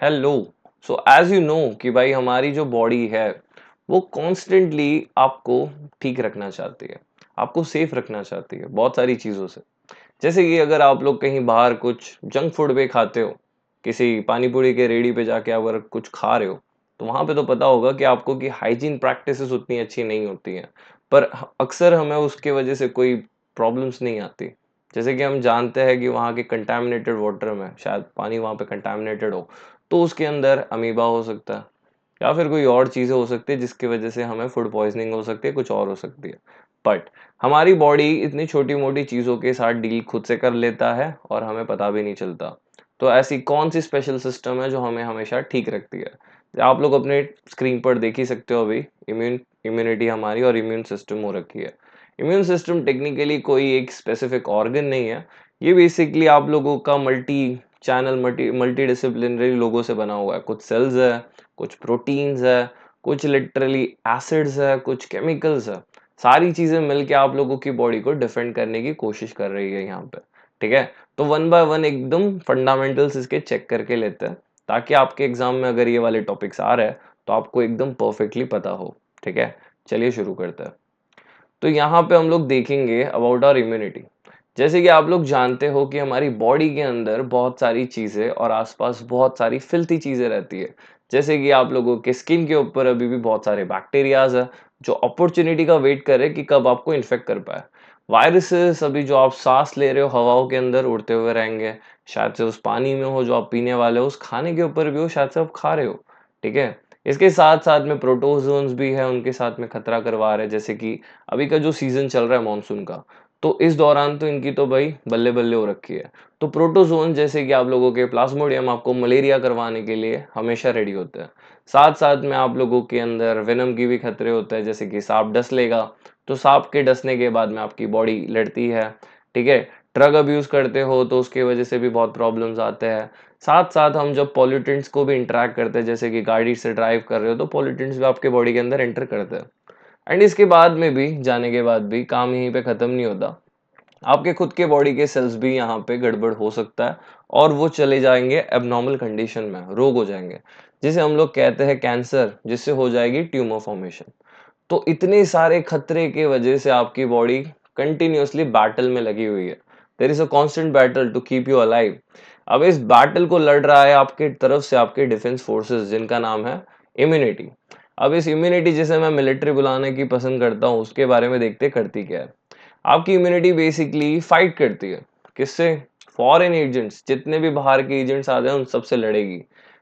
Hello. So as you know कि भाई हमारी जो बॉडी है वो कॉन्स्टेंटली आपको ठीक रखना चाहती है, आपको सेफ रखना चाहती है बहुत सारी चीज़ों से। जैसे कि अगर आप लोग कहीं बाहर कुछ जंक फूड पे खाते हो, किसी पानी पूरी के रेडी पे जाके अगर कुछ खा रहे हो, तो वहाँ पे तो पता होगा कि आपको कि हाइजीन प्रैक्टिसेस उतनी अच्छी नहीं होती हैं। पर अक्सर हमें उसके वजह से कोई प्रॉब्लम्स नहीं आती। जैसे कि हम जानते हैं कि वहाँ के कंटामिनेटेड वाटर में शायद पानी वहाँ पे कंटामिनेटेड हो, तो उसके अंदर अमीबा हो सकता है या फिर कोई और चीज़ें हो सकती है जिसकी वजह से हमें फूड पॉइजनिंग हो सकती है, कुछ और हो सकती है। बट हमारी बॉडी इतनी छोटी-मोटी चीज़ों के साथ डील खुद से कर लेता है और हमें पता भी नहीं चलता। तो ऐसी कौन-सी स्पेशल सिस्टम है जो हमें हमेशा ठीक रखती है? आप लोग अपने स्क्रीन पर देख ही सकते हो अभी इम्यूनिटी हमारी और इम्यून सिस्टम हो रखी है। इम्यून सिस्टम टेक्निकली कोई एक स्पेसिफिक ऑर्गन नहीं है। ये बेसिकली आप लोगों का मल्टी डिसिप्लिनरी लोगों से बना हुआ है। कुछ सेल्स है, कुछ प्रोटीन्स है, कुछ लिटरली एसिड्स है, कुछ केमिकल्स है। सारी चीजें मिलके आप लोगों की बॉडी को डिफेंड करने की कोशिश कर रही है यहाँ पे। ठीक है, तो वन बाय वन एकदम फंडामेंटल्स इसके चेक करके लेते हैं, ताकि आपके एग्जाम में अगर ये वाले टॉपिक्स आ रहे हैं तो आपको एकदम परफेक्टली पता हो। ठीक है, चलिए शुरू करते हैं। तो यहाँ पे हम लोग देखेंगे अबाउट आवर इम्यूनिटी। जैसे कि आप लोग जानते हो कि हमारी बॉडी के अंदर बहुत सारी चीजें और आसपास बहुत सारी फिल्थी चीजें रहती है। जैसे कि आप लोगों के स्किन के ऊपर अभी भी बहुत सारे बैक्टीरियाज है जो अपॉर्चुनिटी का वेट कर रहे हैं कि कब आपको इन्फेक्ट कर पाए। वायरसेस अभी जो आप सांस ले रहे हो हवाओं के अंदर उड़ते हुए रहेंगे। शायद से उस पानी में हो जो आप पीने वाले हो, उस खाने के ऊपर भी हो, शायद से आप खा रहे हो। ठीक है, इसके साथ साथ में प्रोटोजोन्स भी है, उनके साथ में खतरा करवा रहे हैं। जैसे कि अभी का जो सीजन चल रहा है मानसून का, तो इस दौरान तो इनकी तो भाई बल्ले बल्ले हो रखी है। तो प्रोटोजोन जैसे कि आप लोगों के प्लाज्मोडियम आपको मलेरिया करवाने के लिए हमेशा रेडी होते हैं। साथ साथ में आप लोगों के अंदर वेनम की भी खतरे होते हैं। जैसे कि सांप डस लेगा तो सांप के डसने के बाद में आपकी बॉडी लड़ती है। ठीक है, ड्रग अब्यूज करते हो तो उसकी वजह से भी बहुत प्रॉब्लम्स आते हैं। साथ साथ हम जब पॉल्यूटेंट्स को भी इंटरेक्ट करते हैं, जैसे कि गाड़ी से ड्राइव कर रहे हो, तो पॉल्यूटेंट्स भी आपके बॉडी के अंदर एंटर करते हैं। एंड इसके बाद में भी जाने के बाद भी काम यहीं पे खत्म नहीं होता। आपके खुद के बॉडी के सेल्स भी यहाँ पे गड़बड़ हो सकता है और वो चले जाएंगे एबनॉर्मल कंडीशन में, रोग हो जाएंगे, जिसे हम लोग कहते हैं कैंसर, जिससे हो जाएगी ट्यूमर फॉर्मेशन। तो इतने सारे खतरे के वजह से आपकी बॉडी कंटिन्यूअसली बैटल में लगी हुई है। There is a constant battle to keep you alive. अब इस बैटल को लड़ रहा है आपके तरफ से आपके डिफेंस फोर्सेस, जिनका नाम है इम्यूनिटी। अब इस इम्यूनिटी, जिसे मैं मिलिट्री बुलाने की पसंद करता हूँ, उसके बारे में देखते करती क्या है। आपकी इम्यूनिटी बेसिकली फाइट करती है। किससे? फॉरेन एजेंट्स, जितने भी बाहर के एजेंट्स आ जाए उन सबसे लड़ेगी।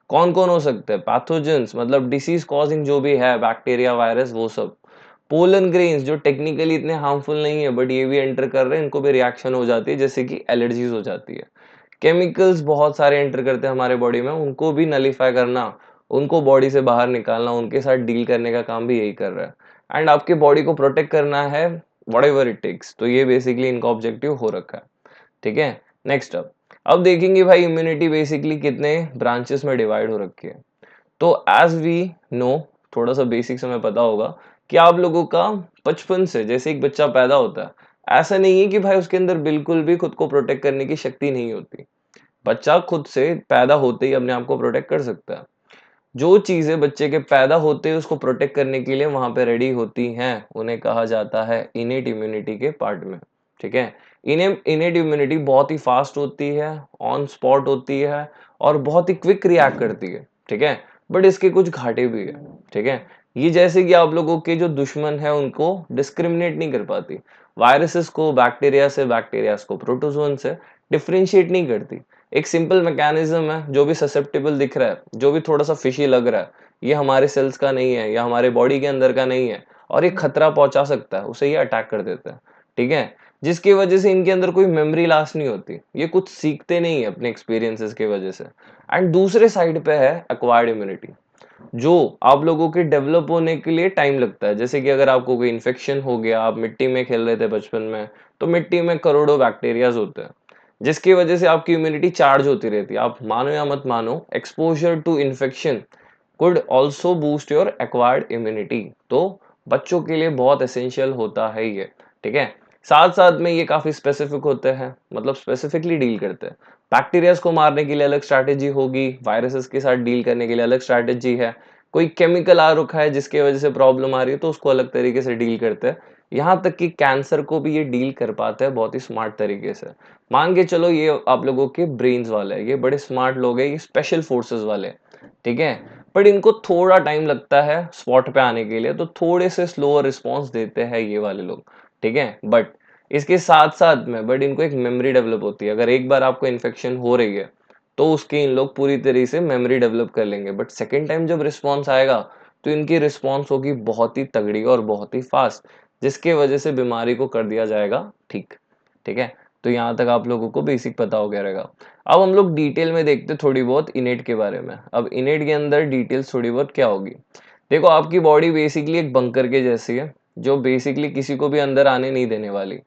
कौन कौन हो सकते हैं? पैथोजेंस, मतलब डिसीज कॉजिंग जो भी है, बैक्टीरिया, वायरस, वो सब। पोलन ग्रेन्स, जो टेक्निकली इतने हार्मफुल नहीं है बट ये भी एंटर कर रहे हैं, इनको भी रिएक्शन हो जाती है, जैसे कि एलर्जीज हो जाती है। केमिकल्स बहुत सारे एंटर करते हैं हमारे बॉडी में, उनको भी नलीफाई करना, उनको बॉडी से बाहर निकालना, उनके साथ डील करने का काम भी यही कर रहा है। एंड आपके बॉडी को प्रोटेक्ट करना है व्हाटएवर इट टेक्स। तो ये बेसिकली इनका ऑब्जेक्टिव हो रखा है। ठीक है, नेक्स्ट अब देखेंगे भाई इम्यूनिटी बेसिकली कितने ब्रांचेस में डिवाइड हो रखी है। तो एज वी नो, थोड़ा सा बेसिक्स हमें पता होगा कि आप लोगों का बचपन से जैसे एक बच्चा पैदा होता है, ऐसा नहीं है कि भाई उसके अंदर बिल्कुल भी खुद को प्रोटेक्ट करने की शक्ति नहीं होती। बच्चा खुद से पैदा होते ही अपने आप को प्रोटेक्ट कर सकता है। जो चीजें बच्चे के पैदा होते ही उसको प्रोटेक्ट करने के लिए वहां पे रेडी होती हैं, उन्हें कहा जाता है इनेट इम्यूनिटी के पार्ट में। ठीक है, इनेट इम्यूनिटी बहुत ही फास्ट होती है, ऑन स्पॉट होती है और बहुत ही क्विक रिएक्ट करती है। ठीक है, बट इसके कुछ घाटे भी है। ठीक है, ये जैसे कि आप लोगों के जो दुश्मन है उनको डिस्क्रिमिनेट नहीं कर पाती। वायरसेस को बैक्टीरिया से, बैक्टीरिया को प्रोटोजोन से डिफरेंशिएट नहीं करती। एक सिंपल मैकेनिज्म है, जो भी ससेप्टेबल दिख रहा है, जो भी थोड़ा सा फिशी लग रहा है, ये हमारे सेल्स का नहीं है या हमारे बॉडी के अंदर का नहीं है और ये खतरा पहुंचा सकता है, उसे ये अटैक कर देता है। ठीक है, जिसकी वजह से इनके अंदर कोई मेमोरी लॉस नहीं होती, ये कुछ सीखते नहीं है अपने एक्सपीरियंसेस की वजह से। एंड दूसरे साइड पे है एक्वायर्ड इम्यूनिटी, जो आप लोगों के डेवलप होने के लिए टाइम लगता है। जैसे कि अगर आपको कोई इन्फेक्शन हो गया, आप मिट्टी में खेल रहे थे बचपन में, तो मिट्टी में करोड़ों बैक्टीरियाज होते हैं, जिसकी वजह से आपकी इम्यूनिटी चार्ज होती रहती है। आप मानो या मत मानो, exposure to infection could also boost your acquired immunity. तो बच्चों के लिए बहुत एसेंशियल होता है ये। ठीक है, साथ साथ में ये काफी स्पेसिफिक होते हैं, मतलब स्पेसिफिकली डील करते हैं। बैक्टीरियाज को मारने के लिए अलग स्ट्रैटेजी होगी, वायरसेस के साथ डील करने के लिए अलग स्ट्रैटेजी है, कोई केमिकल आ रखा है जिसकी वजह से प्रॉब्लम आ रही है तो उसको अलग तरीके से डील करते हैं। यहाँ तक कि कैंसर को भी ये डील कर पाता है बहुत ही स्मार्ट तरीके से। मान के चलो ये आप लोगों के ब्रेन्स वाले हैं, ये बड़े स्मार्ट लोग हैं, ये स्पेशल फोर्सेस वाले हैं, ठीक है, बट इनको थोड़ा टाइम लगता है स्पॉट पे आने के लिए, तो थोड़े से स्लोअर रिस्पॉन्स देते हैं ये वाले लोग, ठीक है। बट इसके साथ साथ में बट इनको एक मेमोरी डेवलप होती है। अगर एक बार आपको इन्फेक्शन हो रही है तो उसकी इन लोग पूरी तरीके से मेमोरी डेवलप कर लेंगे, बट सेकेंड टाइम जब रिस्पॉन्स आएगा तो इनकी रिस्पॉन्स होगी बहुत ही तगड़ी और बहुत ही फास्ट, जिसके वजह से बीमारी को कर दिया जाएगा ठीक, ठीक है। तो यहाँ तक आप लोगों को बेसिक पता हो गया रहेगा। अब हम लोग डिटेल में देखते थोड़ी बहुत इनेट के बारे में। अब इनेट के अंदर डिटेल्स थोड़ी बहुत क्या होगी, देखो आपकी बॉडी बेसिकली एक बंकर के जैसी है जो बेसिकली किसी को भी अंदर आने नहीं देने वाली,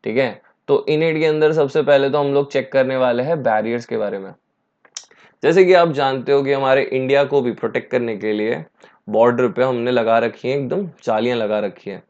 ठीक है। तो इनेट के अंदर सबसे पहले तो हम लोग चेक करने वाले हैं बैरियर्स के बारे में। जैसे कि आप जानते हो कि हमारे इंडिया को भी प्रोटेक्ट करने के लिए बॉर्डर पे हमने लगा रखी है, एकदम जालियां लगा रखी है,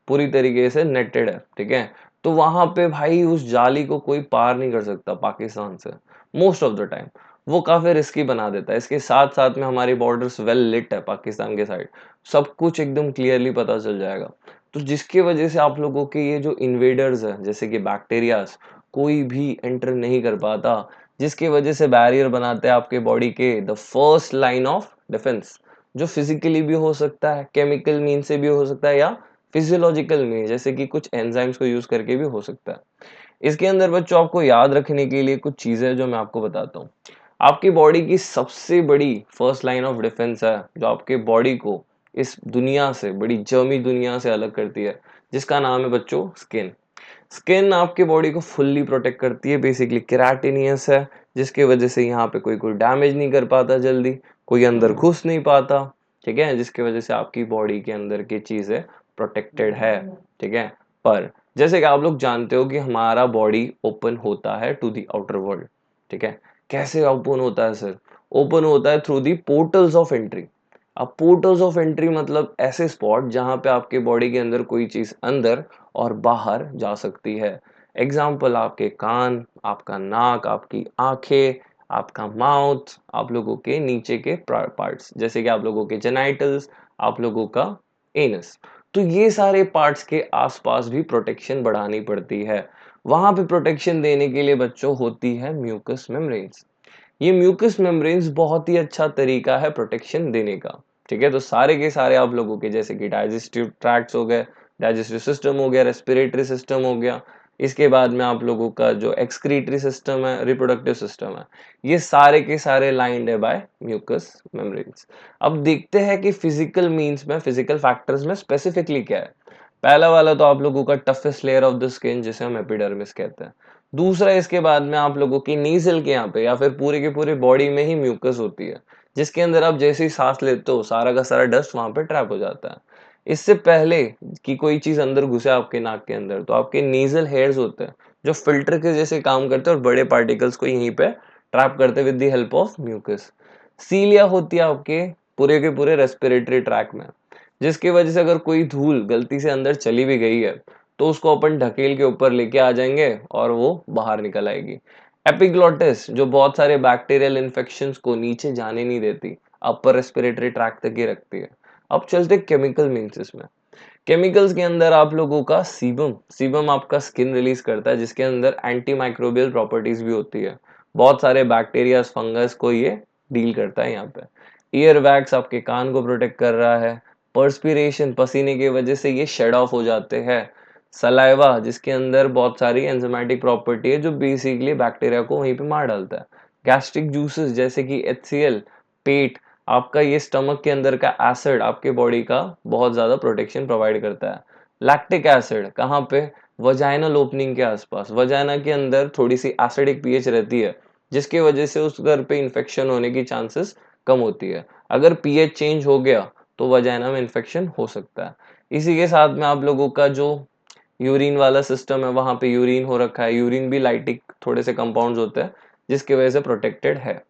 पूरी तरीके से नेटेड है, ठीक है। तो वहां पे भाई उस जाली को कोई पार नहीं कर सकता पाकिस्तान से, मोस्ट ऑफ द टाइम वो काफी रिस्की बना देता है। इसके साथ साथ में हमारी बॉर्डर्स वेल लिट है पाकिस्तान के साइड, सब कुछ एकदम क्लियरली पता चल जाएगा। तो जिसकी वजह से आप लोगों के ये जो इन्वेडर्स है जैसे कि बैक्टीरियाज, कोई भी एंटर नहीं कर पाता, जिसकी वजह से बैरियर बनाते हैं आपके बॉडी के the first line of defence, जो फिजिकली भी हो सकता है, केमिकल मीन से भी हो सकता है, या फिजियोलॉजिकल मीन जैसे कि कुछ एंजाइम्स को यूज करके भी हो सकता है। इसके अंदर बच्चों आपको याद रखने के लिए कुछ चीजें जो मैं आपको बताता हूँ। आपकी बॉडी की सबसे बड़ी फर्स्ट लाइन ऑफ डिफेंस है जो आपके बॉडी को इस दुनिया से, बड़ी जर्मी दुनिया से अलग करती है, जिसका नाम है बच्चों स्किन। स्किन आपके बॉडी को फुल्ली प्रोटेक्ट करती है, बेसिकली केराटिनियस है, जिसकी वजह से यहाँ पे कोई कोई डैमेज नहीं कर पाता जल्दी, कोई अंदर घुस नहीं पाता, ठीक है, जिसकी वजह से आपकी बॉडी के अंदर की चीजें प्रोटेक्टेड है, ठीक है। पर जैसे कि आप लोग जानते हो कि हमारा बॉडी ओपन होता है टू द आउटर वर्ल्ड, ठीक है। कैसे ओपन होता है सर? ओपन होता है through the portals of entry. अब पोर्टल्स ऑफ एंट्री मतलब ऐसे स्पॉट जहां पे आपके बॉडी के अंदर कोई चीज अंदर और बाहर जा सकती है। एग्जाम्पल आपके कान, आपका नाक, आपकी आंखें, आपका माउथ, आप लोगों के नीचे के पार्ट्स जैसे कि आप लोगों के जेनाइटल्स, आप लोगों का एनस। तो ये सारे पार्ट्स के आसपास भी प्रोटेक्शन बढ़ानी पड़ती है। वहां पे प्रोटेक्शन देने के लिए बच्चों होती है म्यूकस मेम्ब्रेन्स। ये म्यूकस मेम्ब्रेन्स बहुत ही अच्छा तरीका है प्रोटेक्शन देने का, ठीक है। तो सारे के सारे आप लोगों के जैसे कि डाइजेस्टिव ट्रैक्ट्स हो गए, डाइजेस्टिव सिस्टम हो गया, रेस्पिरेटरी सिस्टम हो गया, इसके बाद में आप लोगों का जो एक्सक्रीटरी सिस्टम है, रिप्रोडक्टिव सिस्टम है, ये सारे के सारे लाइंड है बाय म्यूकस मेम्ब्रेन्स। अब देखते हैं कि फिजिकल मीन्स में, फिजिकल फैक्टर्स में स्पेसिफिकली क्या है। पहला वाला तो आप लोगों का toughest layer of the skin जिसे हम एपिडर्मिस कहते हैं। दूसरा इसके बाद में आप लोगों की नीजल के यहाँ पे या फिर पूरे के पूरे बॉडी में ही म्यूकस होती है, जिसके अंदर आप जैसे ही सांस लेते हो सारा का सारा डस्ट वहां पे ट्रैप हो जाता है। इससे पहले कि कोई चीज अंदर घुसे आपके नाक के अंदर, तो आपके नीजल हेयर्स होते हैं जो फिल्टर के जैसे काम करते हैं और बड़े पार्टिकल्स को यहीं पे ट्रैप करते हैं with the help of mucus. Cilia होती है आपके पूरे के पूरे रेस्पिरेटरी ट्रैक में, जिसकी वजह से अगर कोई धूल गलती से अंदर चली भी गई है तो उसको अपन ढकेल के ऊपर लेके आ जाएंगे और वो बाहर निकल आएगी। एपिग्लोटिस जो बहुत सारे बैक्टीरियल इन्फेक्शंस को नीचे जाने नहीं देती, अपर रेस्पिरेटरी ट्रैक तक ही रखती है। अब चलते केमिकल मीन्स में। केमिकल्स के अंदर आप लोगों का सीबम, सीबम आपका स्किन रिलीज करता है जिसके अंदर एंटी माइक्रोबियल प्रॉपर्टीज भी होती है, बहुत सारे बैक्टीरिया फंगस को ये डील करता है यहाँ पे। ईयर वैक्स आपके कान को प्रोटेक्ट कर रहा है। पर्सपिरेशन, पसीने की वजह से ये शेड ऑफ हो जाते हैं। सलाइवा जिसके अंदर बहुत सारी एंजाइमेटिक प्रॉपर्टी है जो बेसिकली बैक्टीरिया को वहीं पे मार डालता है। गैस्ट्रिक जूसेस जैसे कि HCl, पेट, आपका ये स्टमक के अंदर का एसिड आपके बॉडी का बहुत ज्यादा प्रोटेक्शन प्रोवाइड करता है। लैक्टिक एसिड कहाँ पे? वजाइनल ओपनिंग के आसपास, वजाइना के अंदर थोड़ी सी एसिडिक पीएच रहती है, जिसकी वजह से उस घर पे इन्फेक्शन होने की चांसेस कम होती है। अगर पीएच चेंज हो गया तो वजाइना में इन्फेक्शन हो सकता है। इसी के साथ में आप लोगों का जो यूरिन वाला सिस्टम है, वहां पे यूरिन हो रखा है, यूरिन भी लाइटिक थोड़े से कंपाउंड्स होते हैं जिसकी वजह से प्रोटेक्टेड है।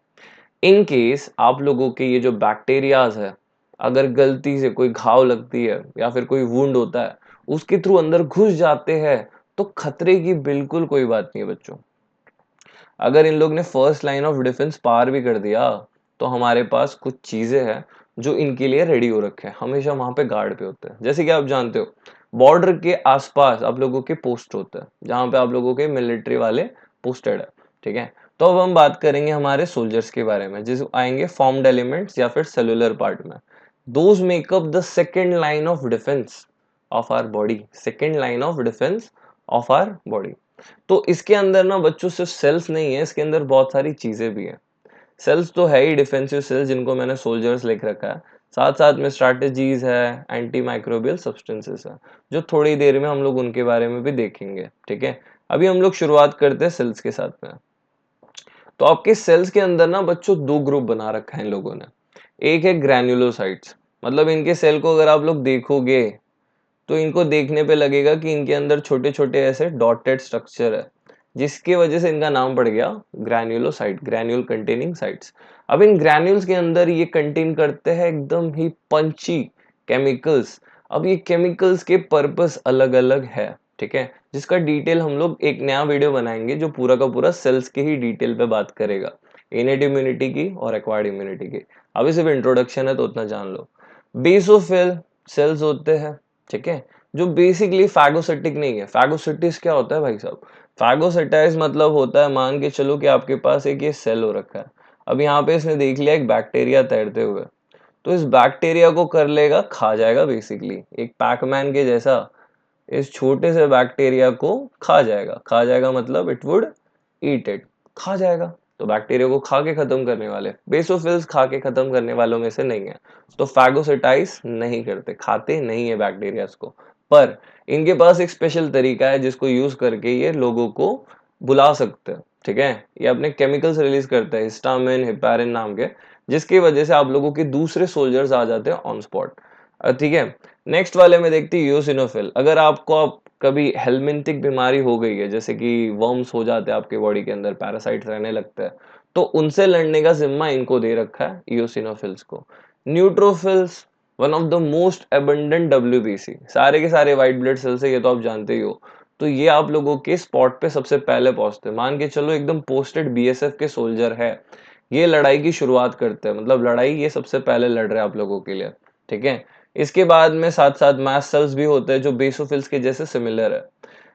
इन केस आप लोगों के ये जो बैक्टीरियाज है, अगर गलती से कोई घाव लगती है या फिर कोई वुंड होता है, उसके थ्रू अंदर घुस जाते हैं, तो खतरे की बिल्कुल कोई बात नहीं है बच्चों। अगर इन लोग ने फर्स्ट लाइन ऑफ डिफेंस पार भी कर दिया तो हमारे पास कुछ चीजें हैं जो इनके लिए रेडी हो रखे हैं, हमेशा वहां पे गार्ड पे होते हैं। जैसे कि आप जानते हो बॉर्डर के आसपास आप लोगों के पोस्ट होते हैं जहां पे आप लोगों के मिलिट्री वाले पोस्टेड है, ठीक है। तो अब हम बात करेंगे हमारे सोल्जर्स के बारे में, जिस आएंगे फॉर्म्ड एलिमेंट्स या फिर सेलुलर पार्ट में। Those make up the second line of defence of our body, second line of defence of our body. तो इसके अंदर ना बच्चों सिर्फ सेल्स नहीं है, इसके अंदर बहुत सारी चीजें भी हैं। सेल्स तो है ही, डिफेंसिव सेल्स जिनको मैंने सोल्जर्स लिख रखा है, साथ साथ में स्ट्रैटेजीज है, एंटी माइक्रोबियल सब्सटेंसेस है, जो थोड़ी देर में हम लोग उनके बारे में भी देखेंगे, ठीक है। अभी हम लोग शुरुआत करते हैं सेल्स के साथ में। तो आपके सेल्स के अंदर ना बच्चों दो ग्रुप बना रखा है इन लोगों ने। एक है ग्रैन्युलोसाइट्स, मतलब इनके सेल को अगर आप लोग देखोगे तो इनको देखने पे लगेगा कि इनके अंदर छोटे छोटे ऐसे डॉटेड स्ट्रक्चर है, जिसकी वजह से इनका नाम पड़ गया ग्रैन्युलोसाइट, ग्रैन्यूल कंटेनिंग साइट्स। अब इन ग्रैन्यूल्स के अंदर ये कंटेन करते हैं एकदम ही पंची केमिकल्स। अब ये केमिकल्स के पर्पस अलग अलग है, ठीक है, जिसका डिटेल हम लोग एक नया वीडियो बनाएंगे जो पूरा का पूरा सेल्स के ही डिटेल पे बात करेगा, इनेट इम्यूनिटी की और एक्वायर्ड इम्यूनिटी की। अभी सिर्फ इंट्रोडक्शन है तो उतना जान लो। बेसोफिल सेल्स होते हैं, ठीक है, जो बेसिकली फैगोसिटिक नहीं है। फैगोसिटिस क्या होता है भाई साहब? फैगोसिटाइज मतलब होता है, मान के चलो कि आपके पास एक ये सेल हो रखा है। अब यहाँ पे इसने देख लिया एक बैक्टीरिया तैरते हुए, तो इस बैक्टीरिया को कर लेगा, खा जाएगा, बेसिकली एक पैकमैन के जैसा इस छोटे से बैक्टीरिया को खा जाएगा। खा जाएगा मतलब इट वुड ईट इट, खा जाएगा। तो बैक्टीरिया को खा के खत्म करने वाले बेसोफिल्स खा के खत्म करने वालों में से नहीं है, तो फैगोसिटाइज नहीं करते, खाते नहीं है बैक्टीरिया को। पर इनके पास एक स्पेशल तरीका है जिसको यूज करके ये लोगों को बुला सकते हैं, ठीक है। ये अपने केमिकल्स रिलीज करते हैं, हिस्टामिन हिपैरिन नाम के, जिसकी वजह से आप लोगों के दूसरे सोल्जर्स आ जाते हैं ऑन स्पॉट, ठीक है। नेक्स्ट वाले में देखते हैं यूसिनोफिल। अगर आपको कभी हेलमिंथिक बीमारी हो गई है, जैसे कि वर्म्स हो जाते हैं आपके बॉडी के अंदर, पैरासाइट्स रहने लगते हैं, तो उनसे लड़ने का जिम्मा इनको दे रखा है यूसिनोफिल्स को। Neutrophils one of the most abundant WBC, सारे के सारे व्हाइट ब्लड सेल्स है, ये तो आप जानते ही हो। तो ये आप लोगों के स्पॉट पे सबसे पहले पहुंचते हैं, मान के चलो एकदम पोस्टेड बीएसएफ के सोल्जर है, ये लड़ाई की शुरुआत करते हैं, मतलब लड़ाई ये सबसे पहले लड़ रहे हैं आप लोगों के लिए, ठीक है। इसके बाद में साथ साथ मास्ट सेल्स भी होते हैं जो बेसोफिल्स के जैसे सिमिलर है।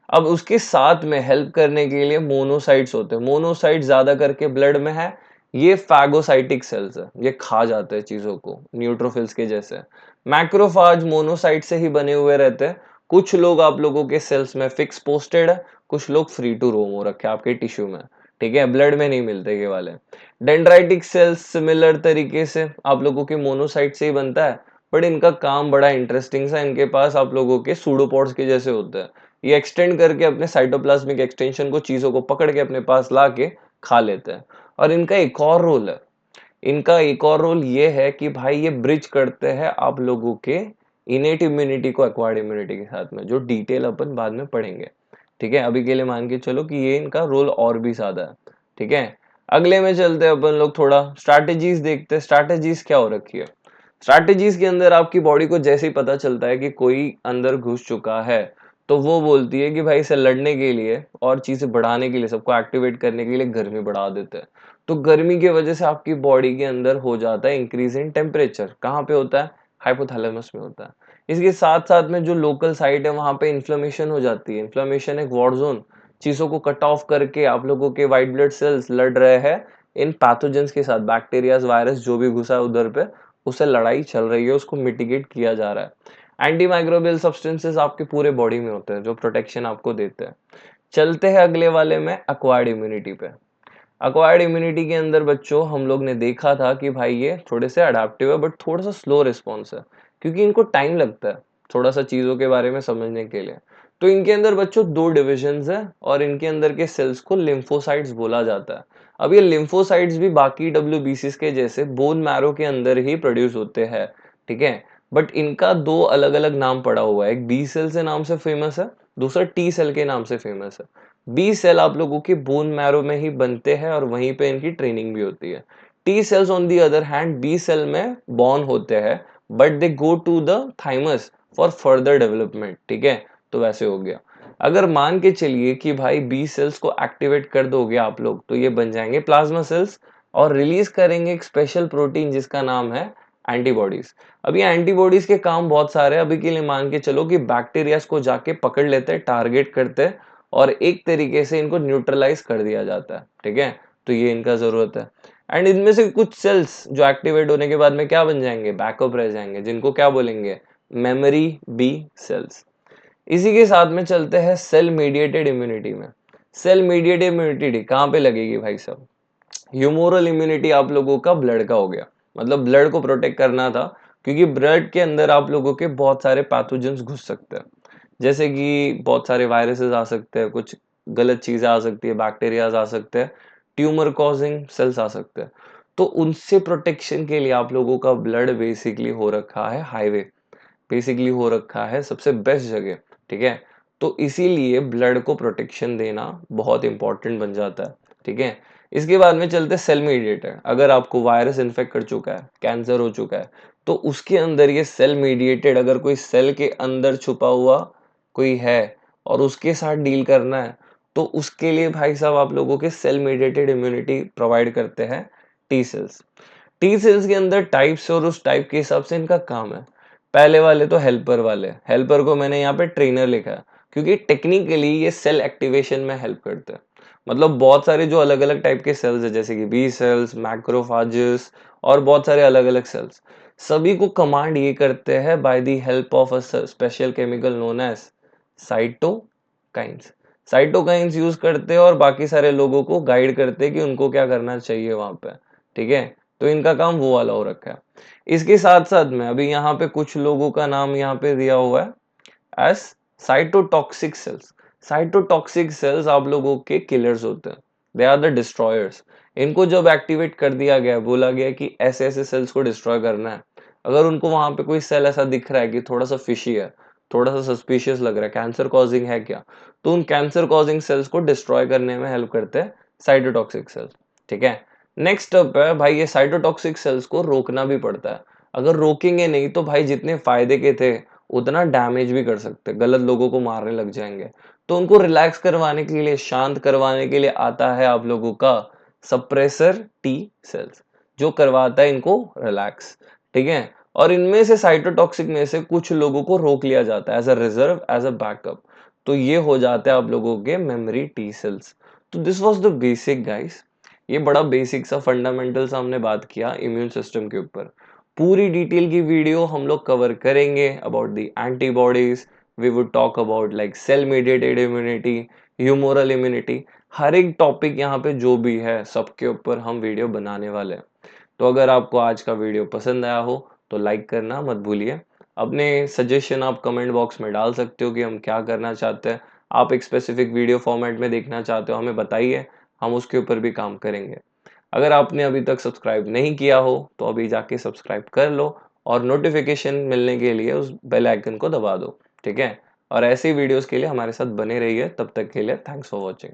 अब उसके साथ में हेल्प करने के लिए मोनोसाइट्स होते हैं। मोनोसाइट ज्यादा करके ब्लड में है, ये फैगोसाइटिक सेल्स है, ये खा जाते हैं चीजों को, न्यूट्रोफिल्स के जैसे। मैक्रोफाज मोनोसाइट से ही बने हुए रहते हैं। कुछ लोग आप लोगों के सेल्स में फिक्स पोस्टेड है, कुछ लोग फ्री टू रोम हो रखे हैं आपके टिश्यू में, ठीक है, ब्लड में नहीं मिलते ये वाले। डेंड्राइटिक सेल्स सिमिलर तरीके से आप लोगों के मोनोसाइट से ही बनता है, बट इनका काम बड़ा इंटरेस्टिंग सा, इनके पास आप लोगों के सूडोपोड्स के जैसे होते हैं। ये एक्सटेंड करके अपने साइटोप्लाज्मिक एक्सटेंशन को, चीजों को पकड़ के अपने पास ला के खा लेते हैं। और इनका एक और रोल है, इनका एक और रोल ये है कि भाई ये ब्रिज करते हैं आप लोगों के इनेट इम्यूनिटी को एक्वायर्ड इम्यूनिटी के साथ में, जो डिटेल अपन बाद में पढ़ेंगे, ठीक है। अभी के लिए मान के चलो कि ये इनका रोल और भी ज्यादा है, ठीक है। अगले में चलते हैं अपन लोग, थोड़ा स्ट्रैटेजीज देखते हैं। स्ट्रैटेजीज क्या हो रखी है? स्ट्रैटेजीज के अंदर आपकी बॉडी को जैसे ही पता चलता है कि कोई अंदर घुस चुका है, तो वो बोलती है कि भाई इसे लड़ने के लिए और चीजें बढ़ाने के लिए, सबको एक्टिवेट करने के लिए गर्मी बढ़ा देते हैं। तो गर्मी की वजह से आपकी बॉडी के अंदर हो जाता है इंक्रीज इन टेम्परेचर। कहाँ पे होता है? हाइपोथैलेमस में होता है। इसके साथ साथ में जो लोकल साइट है वहां पे इन्फ्लेमेशन हो जाती है। इन्फ्लेमेशन एक वॉर जोन, चीजों को कट ऑफ करके आप लोगों के व्हाइट ब्लड सेल्स लड़ रहे हैं इन पैथोजेंस के साथ, बैक्टीरियाज वायरस जो भी घुसा है उधर पे, उससे लड़ाई चल रही है, उसको मिटिगेट किया जा रहा है। एंटी माइक्रोबियल सब्सटेंसेस आपके पूरे बॉडी में होते हैं जो प्रोटेक्शन आपको देते हैं। चलते हैं अगले वाले में, एक्वायर्ड इम्यूनिटी पे। एक्वायर्ड इम्यूनिटी के अंदर बच्चों हम लोग ने देखा था कि भाई ये थोड़े से अडेप्टिव है, बट थोड़ा सा स्लो रिस्पॉन्स है, क्योंकि इनको टाइम लगता है थोड़ा सा चीजों के बारे में समझने के लिए। तो इनके अंदर बच्चों दो डिविजन्स है, और इनके अंदर के सेल्स को लिम्फोसाइट्स बोला जाता है। अब ये लिम्फोसाइट्स भी बाकी डब्ल्यूबीसीज के जैसे बोन मैरो के अंदर ही प्रोड्यूस होते हैं, ठीक है। बट इनका दो अलग अलग नाम पड़ा हुआ है, एक बी सेल से नाम से फेमस है, दूसरा टी सेल के नाम से फेमस है। बी सेल आप लोगों के बोन मैरो में ही बनते हैं और वहीं पे इनकी ट्रेनिंग भी होती है। T cells on the other hand B cell में बॉर्न होते हैं, but they go to the thymus for further development, ठीक है। तो वैसे हो गया। अगर मान के चलिए कि भाई बी सेल्स को एक्टिवेट कर दोगे आप लोग, तो ये बन जाएंगे प्लाज्मा सेल्स और रिलीज करेंगे एक स्पेशल प्रोटीन जिसका नाम है एंटीबॉडीज। अब ये एंटीबॉडीज के काम बहुत सारे हैं। अभी के लिए मान के चलो कि बैक्टीरियाज को जाके पकड़ लेते हैं, टारगेट करते हैं और एक तरीके से इनको न्यूट्रलाइज कर दिया जाता है, ठीक है। तो ये इनका जरूरत है। एंड इनमें से कुछ सेल्स जो एक्टिवेट होने के बाद में क्या बन जाएंगे, बैकअप रह जाएंगे, जिनको क्या बोलेंगे, मेमोरी बी सेल्स। इसी के साथ में चलते हैं सेल मीडिएटेड इम्यूनिटी में। सेल मीडिएटेड इम्यूनिटी कहाँ पे लगेगी भाई साहब, ह्यूमोरल इम्यूनिटी आप लोगों का ब्लड का हो गया। मतलब ब्लड को प्रोटेक्ट करना था, क्योंकि ब्लड के अंदर आप लोगों के बहुत सारे पैथोजेंस घुस सकते हैं। जैसे कि बहुत सारे वायरसेस आ सकते हैं, कुछ गलत चीजें आ सकती है, बैक्टीरियाज आ सकते हैं, ट्यूमर कॉजिंग सेल्स आ सकते हैं। तो उनसे प्रोटेक्शन के लिए आप लोगों का ब्लड बेसिकली हो रखा है हाईवे, बेसिकली हो रखा है सबसे बेस्ट जगह, ठीक है। तो इसीलिए ब्लड को प्रोटेक्शन देना बहुत इंपॉर्टेंट बन जाता है, ठीक है। इसके बाद में चलते सेल मीडिएटर। अगर आपको वायरस इन्फेक्ट कर चुका है, कैंसर हो चुका है, तो उसके अंदर ये सेल मीडिएटेड, अगर कोई सेल के अंदर छुपा हुआ कोई है और उसके साथ डील करना है, तो उसके लिए भाई साहब आप लोगों के सेल मीडिएटेड इम्यूनिटी प्रोवाइड करते हैं टी सेल्स। टी सेल्स के अंदर टाइप्स और उस टाइप के हिसाब से इनका काम है। पहले वाले तो हेल्पर वाले, हेल्पर को मैंने यहाँ पे ट्रेनर लिखा है, क्योंकि टेक्निकली ये सेल एक्टिवेशन में हेल्प करते हैं। मतलब बहुत सारे जो अलग अलग टाइप के सेल्स है, जैसे कि बी सेल्स, मैक्रोफाजेस और बहुत सारे अलग अलग सेल्स, सभी को कमांड ये करते हैं by the help of a special chemical known as cytokines. Cytokines use करते हैं और बाकी सारे लोगों को गाइड करते हैं कि उनको क्या करना चाहिए वहां पे, ठीक है। तो इनका काम वो वाला हो रखा है। इसके साथ साथ में अभी यहाँ पे कुछ लोगों का नाम यहाँ पे दिया हुआ है as cytotoxic cells. Cytotoxic cells आप लोगों के किलर्स होते हैं, दे आर द डिस्ट्रॉयर्स। इनको जब एक्टिवेट कर दिया गया, बोला गया कि ऐसे ऐसे सेल्स को डिस्ट्रॉय करना है, अगर उनको वहां पे कोई सेल ऐसा दिख रहा है कि थोड़ा सा फिशी है, थोड़ा सा सस्पिशियस लग रहा है, कैंसर कॉजिंग है क्या, तो उन कैंसर कॉजिंग सेल्स को डिस्ट्रॉय करने में हेल्प करते हैं साइटोटॉक्सिक सेल्स, ठीक है। नेक्स्ट स्टेप है भाई, ये साइटोटॉक्सिक सेल्स को रोकना भी पड़ता है। अगर रोकेंगे नहीं तो भाई जितने फायदे के थे उतना डैमेज भी कर सकते, गलत लोगों को मारने लग जाएंगे। तो उनको रिलैक्स करवाने के लिए, शांत करवाने के लिए आता है आप लोगों का सप्रेसर टी सेल्स, जो करवाता है इनको रिलैक्स, ठीक है। और इनमें से साइटोटॉक्सिक में से कुछ लोगों को रोक लिया जाता है as a reserve, as a backup. तो ये हो जाते हैं आप लोगों के मेमोरी टी सेल्स। तो this was the basic guys. ये बड़ा बेसिक सा फंडामेंटल सा हमने बात किया इम्यून सिस्टम के ऊपर। पूरी डिटेल की वीडियो हम लोग कवर करेंगे about the antibodies. We would talk about like cell mediated immunity, humoral immunity, हर एक टॉपिक यहाँ पे जो भी है सबके ऊपर हम वीडियो बनाने वाले हैं। तो अगर आपको आज का वीडियो पसंद आया हो तो लाइक करना मत भूलिए। अपने सजेशन आप कमेंट बॉक्स में डाल सकते हो कि हम क्या करना चाहते हैं। आप एक स्पेसिफिक वीडियो फॉर्मेट में देखना चाहते हो, हमें बताइए, हम उसके ऊपर भी काम करेंगे। अगर आपने अभी तक सब्सक्राइब नहीं किया हो तो अभी जाके सब्सक्राइब कर लो और नोटिफिकेशन मिलने के लिए उस बेल आइकन को दबा दो, ठीक है। और ऐसे वीडियोस के लिए हमारे साथ बने रहिए। तब तक के लिए थैंक्स फॉर वॉचिंग।